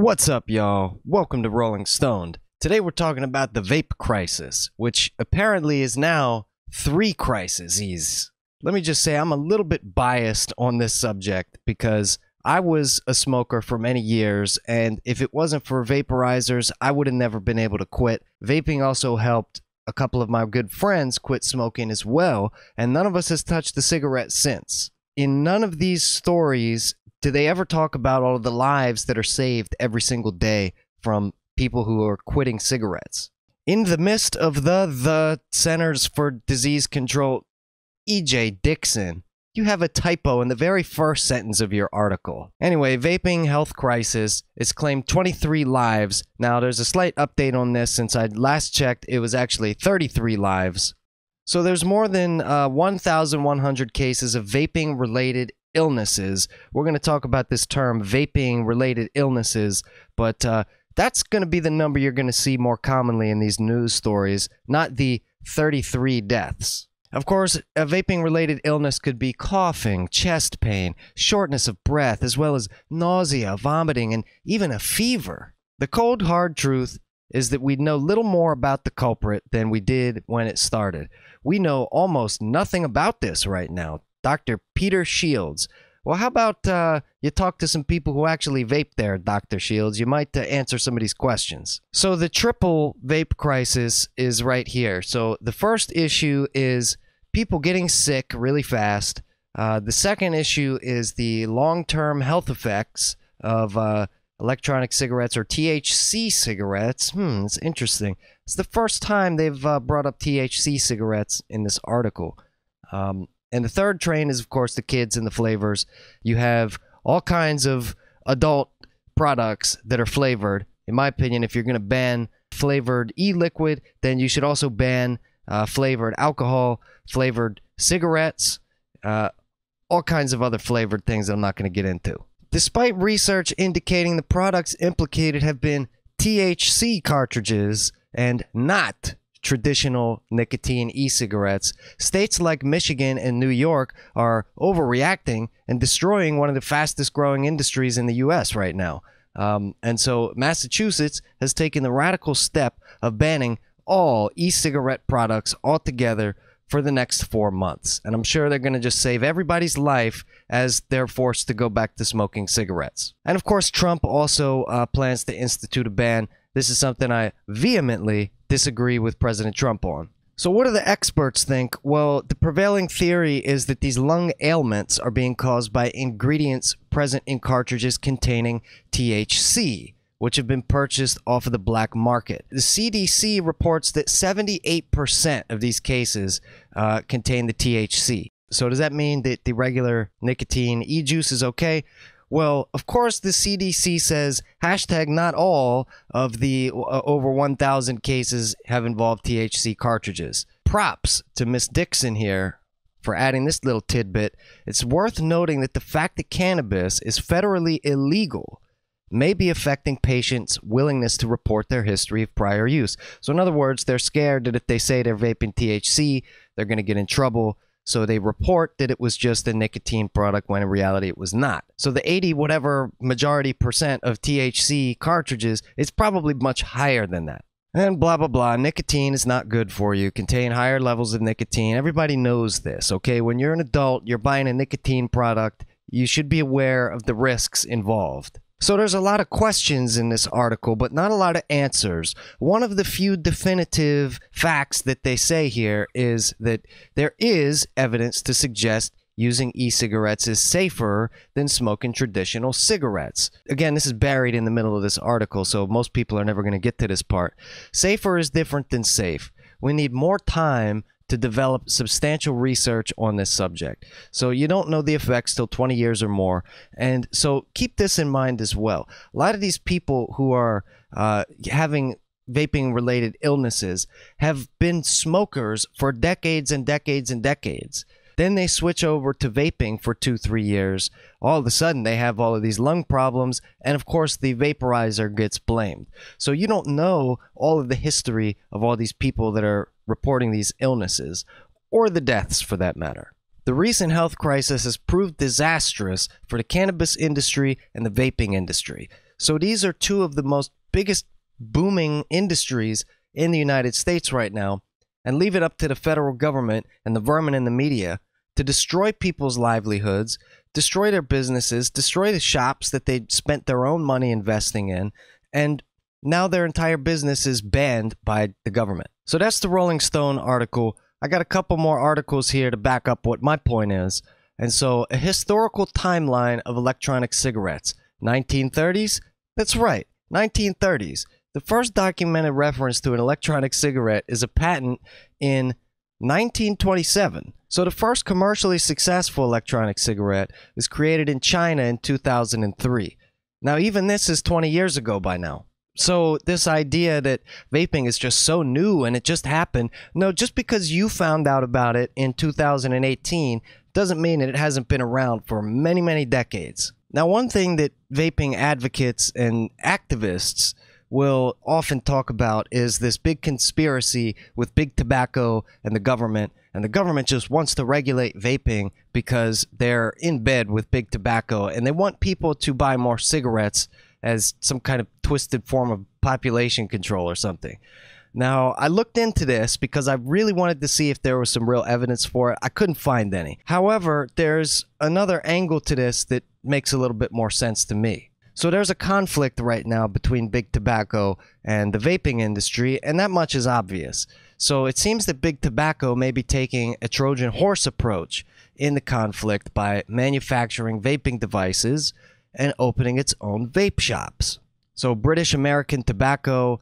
What's up, y'all? Welcome to Rolling Stoned. Today we're talking about the vape crisis, which apparently is now 3 crises. Let me just say I'm a little bit biased on this subject because I was a smoker for many years, and if it wasn't for vaporizers, I would have never been able to quit. Vaping also helped a couple of my good friends quit smoking as well, and none of us has touched the cigarette since. In none of these stories do they ever talk about all of the lives that are saved every single day from people who are quitting cigarettes. In the midst of the Centers for Disease Control, E.J. Dickson, you have a typo in the very first sentence of your article. Anyway, vaping health crisis is claimed 23 lives. Now, there's a slight update on this. Since I last checked, it was actually 33 lives. So there's more than 1,100 cases of vaping-related illnesses. We're going to talk about this term, vaping-related illnesses, but that's going to be the number you're going to see more commonly in these news stories, not the 33 deaths. Of course, a vaping-related illness could be coughing, chest pain, shortness of breath, as well as nausea, vomiting, and even a fever. The cold, hard truth is that we know little more about the culprit than we did when it started. We know almost nothing about this right now. Dr. Peter Shields. Well, how about you talk to some people who actually vape there, Dr. Shields? You might answer some of these questions. So the triple vape crisis is right here. So the first issue is people getting sick really fast. The second issue is the long-term health effects of electronic cigarettes or THC cigarettes. It's interesting. It's the first time they've brought up THC cigarettes in this article. And the third train is, of course, the kids and the flavors. You have all kinds of adult products that are flavored. In my opinion, if you're going to ban flavored e-liquid, then you should also ban flavored alcohol, flavored cigarettes, all kinds of other flavored things that I'm not going to get into. Despite research indicating the products implicated have been THC cartridges and not traditional nicotine e-cigarettes, states like Michigan and New York are overreacting and destroying one of the fastest growing industries in the US right now. And so Massachusetts has taken the radical step of banning all e-cigarette products altogether for the next 4 months. And I'm sure they're going to just save everybody's life as they're forced to go back to smoking cigarettes. And of course, Trump also plans to institute a ban. This is something I vehemently disagree with President Trump on. So what do the experts think? Well, the prevailing theory is that these lung ailments are being caused by ingredients present in cartridges containing THC, which have been purchased off of the black market. The CDC reports that 78% of these cases contain the THC. So does that mean that the regular nicotine e-juice is okay? Well, of course, the CDC says hashtag not all of the over 1,000 cases have involved THC cartridges. Props to Miss Dickson here for adding this little tidbit. It's worth noting that the fact that cannabis is federally illegal may be affecting patients' willingness to report their history of prior use. So in other words, they're scared that if they say they're vaping THC, they're going to get in trouble. So they report that it was just a nicotine product when in reality it was not. So the 80 whatever majority percent of THC cartridges is probably much higher than that. And blah, blah, blah. Nicotine is not good for you. Contain higher levels of nicotine. Everybody knows this, okay? When you're an adult, you're buying a nicotine product, you should be aware of the risks involved. So there's a lot of questions in this article, but not a lot of answers. One of the few definitive facts that they say here is that there is evidence to suggest using e-cigarettes is safer than smoking traditional cigarettes. Again, this is buried in the middle of this article, so most people are never going to get to this part. Safer is different than safe. We need more time to develop substantial research on this subject. So you don't know the effects till 20 years or more. And so keep this in mind as well. A lot of these people who are having vaping-related illnesses have been smokers for decades and decades and decades. Then they switch over to vaping for 2-3 years. All of a sudden, they have all of these lung problems, and of course, the vaporizer gets blamed. So you don't know all of the history of all these people that are reporting these illnesses, or the deaths for that matter. The recent health crisis has proved disastrous for the cannabis industry and the vaping industry. So these are two of the most biggest booming industries in the United States right now, and leave it up to the federal government and the vermin in the media to destroy people's livelihoods, destroy their businesses, destroy the shops that they spent their own money investing in, and now their entire business is banned by the government. So that's the Rolling Stone article. I got a couple more articles here to back up what my point is. And so, a historical timeline of electronic cigarettes. 1930s? That's right, 1930s. The first documented reference to an electronic cigarette is a patent in 1927. So the first commercially successful electronic cigarette was created in China in 2003. Now, even this is 20 years ago by now. So this idea that vaping is just so new and it just happened, no, just because you found out about it in 2018 doesn't mean that it hasn't been around for many, many decades. Now, one thing that vaping advocates and activists will often talk about is this big conspiracy with big tobacco and the government just wants to regulate vaping because they're in bed with big tobacco and they want people to buy more cigarettes as some kind of twisted form of population control or something. Now, I looked into this because I really wanted to see if there was some real evidence for it. I couldn't find any. However, there's another angle to this that makes a little bit more sense to me. So there's a conflict right now between big tobacco and the vaping industry, and that much is obvious. So it seems that big tobacco may be taking a Trojan horse approach in the conflict by manufacturing vaping devices and opening its own vape shops. So British American Tobacco,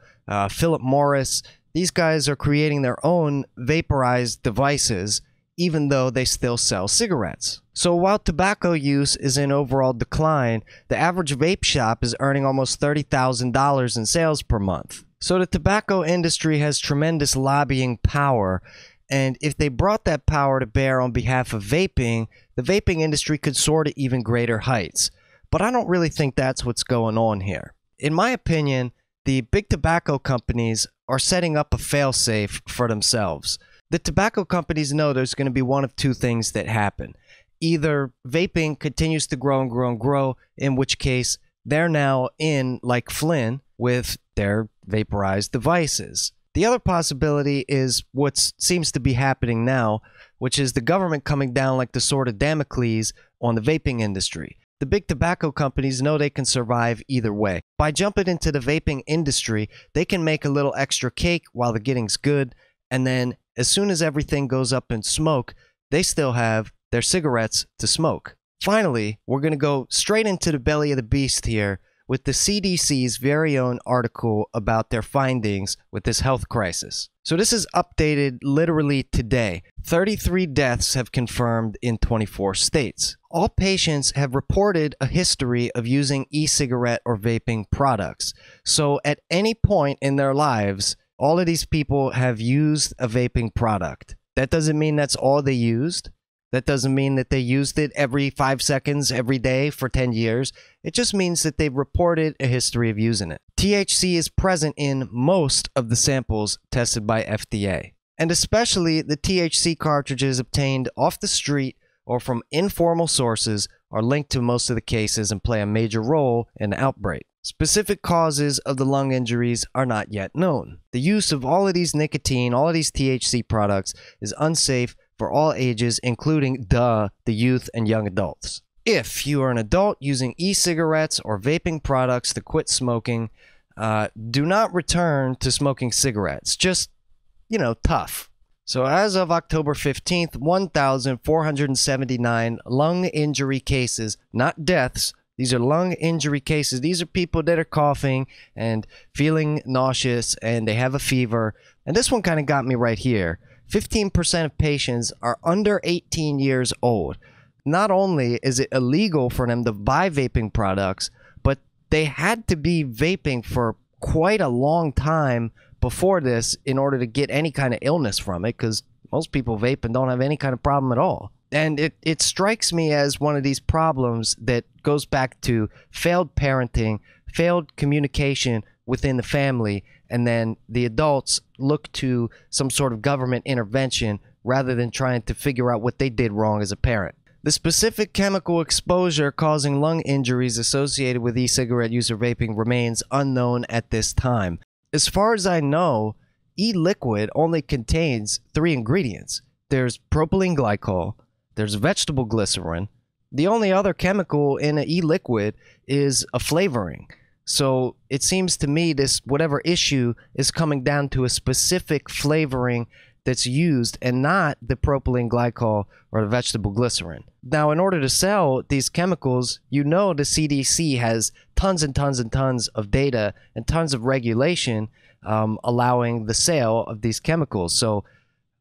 Philip Morris, these guys are creating their own vaporized devices even though they still sell cigarettes. So while tobacco use is in overall decline, the average vape shop is earning almost $30,000 in sales per month. So the tobacco industry has tremendous lobbying power, and if they brought that power to bear on behalf of vaping, the vaping industry could soar to even greater heights. But I don't really think that's what's going on here. In my opinion, the big tobacco companies are setting up a failsafe for themselves. The tobacco companies know there's going to be one of two things that happen. Either vaping continues to grow and grow and grow, in which case they're now in, like Flynn, with their vaporized devices. The other possibility is what seems to be happening now, which is the government coming down like the sword of Damocles on the vaping industry. The big tobacco companies know they can survive either way. By jumping into the vaping industry, they can make a little extra cake while the getting's good, and then as soon as everything goes up in smoke, they still have their cigarettes to smoke. Finally, we're going to go straight into the belly of the beast here with the CDC's very own article about their findings with this health crisis. So this is updated literally today. 33 deaths have confirmed in 24 states. All patients have reported a history of using e-cigarette or vaping products. So at any point in their lives, all of these people have used a vaping product. That doesn't mean that's all they used. That doesn't mean that they used it every 5 seconds every day for 10 years. It just means that they've reported a history of using it. THC is present in most of the samples tested by FDA. And especially the THC cartridges obtained off the street or from informal sources are linked to most of the cases and play a major role in the outbreak. Specific causes of the lung injuries are not yet known. The use of all of these nicotine, all of these THC products is unsafe for all ages, including the youth and young adults. If you are an adult using e-cigarettes or vaping products to quit smoking, do not return to smoking cigarettes. Just, tough. So as of October 15th, 1,479 lung injury cases, not deaths. These are lung injury cases. These are people that are coughing and feeling nauseous and they have a fever. And this one kind of got me right here. 15% of patients are under 18 years old. Not only is it illegal for them to buy vaping products, but they had to be vaping for quite a long time before this in order to get any kind of illness from it, because most people vape and don't have any kind of problem at all. And it strikes me as one of these problems that goes back to failed parenting, failed communication within the family, and then the adults look to some sort of government intervention rather than trying to figure out what they did wrong as a parent. The specific chemical exposure causing lung injuries associated with e-cigarette use or vaping remains unknown at this time. As far as I know, e-liquid only contains 3 ingredients. There's propylene glycol, there's vegetable glycerin. The only other chemical in an e-liquid is a flavoring. So it seems to me this whatever issue is coming down to a specific flavoring that's used and not the propylene glycol or the vegetable glycerin. Now, in order to sell these chemicals, you know the CDC has tons and tons and tons of data and tons of regulation allowing the sale of these chemicals. So,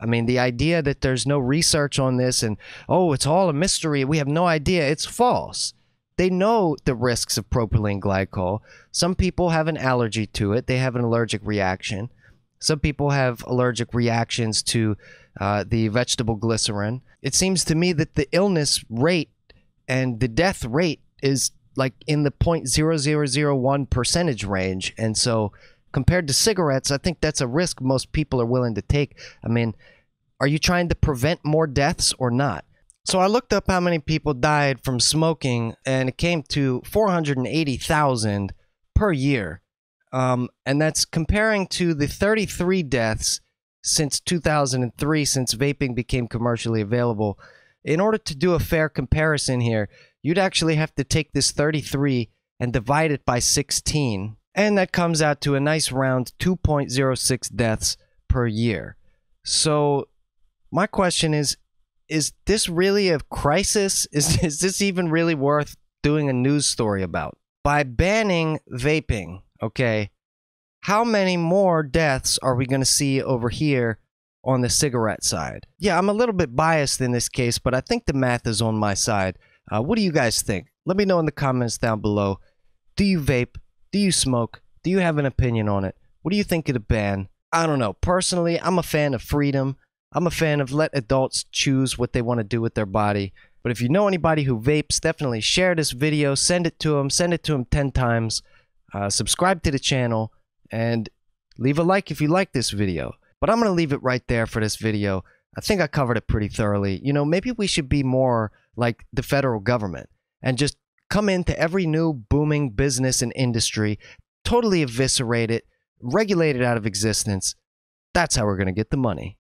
I mean, the idea that there's no research on this and, oh, it's all a mystery, we have no idea, it's false. They know the risks of propylene glycol. Some people have an allergy to it. They have an allergic reaction. Some people have allergic reactions to the vegetable glycerin. It seems to me that the illness rate and the death rate is like in the 0.0001 percentage range. And so compared to cigarettes, I think that's a risk most people are willing to take. I mean, are you trying to prevent more deaths or not? So I looked up how many people died from smoking, and it came to 480,000 per year. And that's comparing to the 33 deaths since 2003, since vaping became commercially available. In order to do a fair comparison here, you'd actually have to take this 33 and divide it by 16. And that comes out to a nice round 2.06 deaths per year. So my question is this really a crisis? Is this even really worth doing a news story about? By banning vaping, okay, how many more deaths are we going to see over here on the cigarette side? Yeah, I'm a little bit biased in this case, but I think the math is on my side. What do you guys think? Let me know in the comments down below. Do you vape? Do you smoke? Do you have an opinion on it? What do you think of the ban? I don't know. Personally, I'm a fan of freedom. I'm a fan of let adults choose what they want to do with their body. But if you know anybody who vapes, definitely share this video, send it to them 10 times, subscribe to the channel, and leave a like if you like this video. But I'm going to leave it right there for this video. I think I covered it pretty thoroughly. You know, maybe we should be more like the federal government and just come into every new booming business and industry, totally eviscerate it, regulate it out of existence. That's how we're going to get the money.